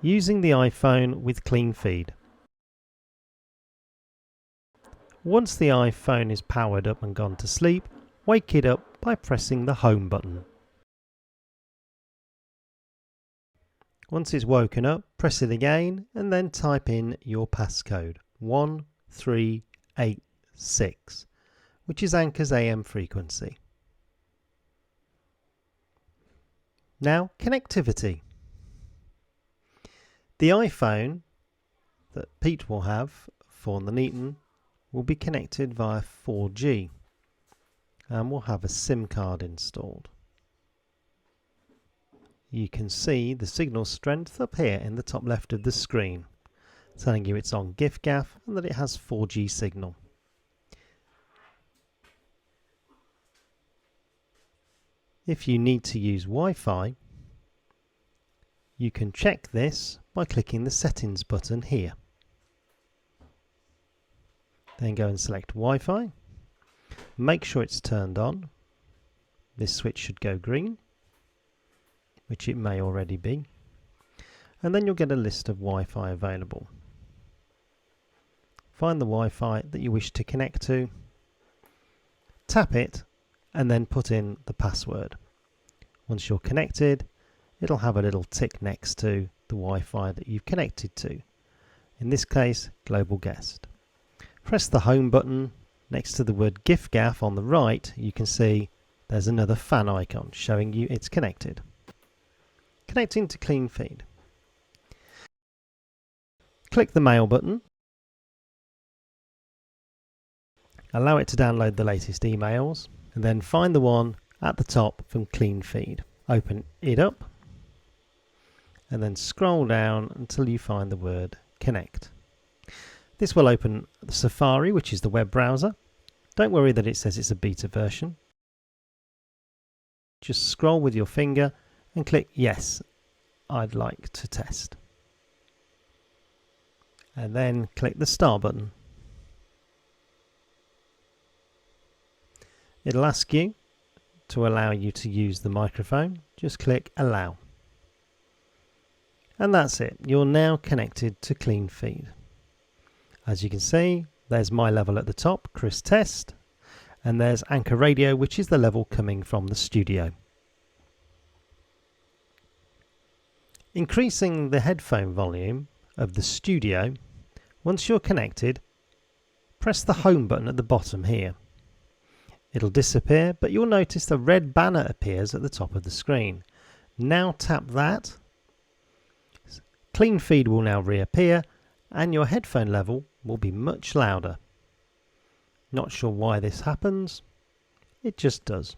Using the iPhone with Cleanfeed. Once the iPhone is powered up and gone to sleep, wake it up by pressing the Home button. Once it's woken up, press it again and then type in your passcode 1386, which is Anchor's AM frequency. Now, connectivity. The iPhone that Pete will have for Nuneaton will be connected via 4G and will have a SIM card installed. You can see the signal strength up here in the top left of the screen, telling you it's on giffgaff and that it has 4G signal. If you need to use Wi-Fi, you can check this by clicking the settings button here. Then go and select Wi-Fi. Make sure it's turned on. This switch should go green, which it may already be. And then you'll get a list of Wi-Fi available. Find the Wi-Fi that you wish to connect to, tap it, and then put in the password. Once you're connected, it'll have a little tick next to the Wi-Fi that you've connected to. In this case, Global Guest. Press the Home button. Next to the word giffgaff on the right, you can see there's another fan icon showing you it's connected. Connecting to Cleanfeed. Click the Mail button. Allow it to download the latest emails, and then find the one at the top from Cleanfeed. Open it up, and then scroll down until you find the word Connect. This will open Safari, which is the web browser. Don't worry that it says it's a beta version. Just scroll with your finger and click Yes, I'd like to test. And then click the Start button. It'll ask you to allow you to use the microphone. Just click Allow. And that's it. You're now connected to Cleanfeed. As you can see, there's my level at the top, Chris Test, and there's Anchor Radio, which is the level coming from the studio. Increasing the headphone volume of the studio, once you're connected, press the Home button at the bottom here. It'll disappear, but you'll notice a red banner appears at the top of the screen. Now tap that. Cleanfeed will now reappear, and your headphone level will be much louder. Not sure why this happens, it just does.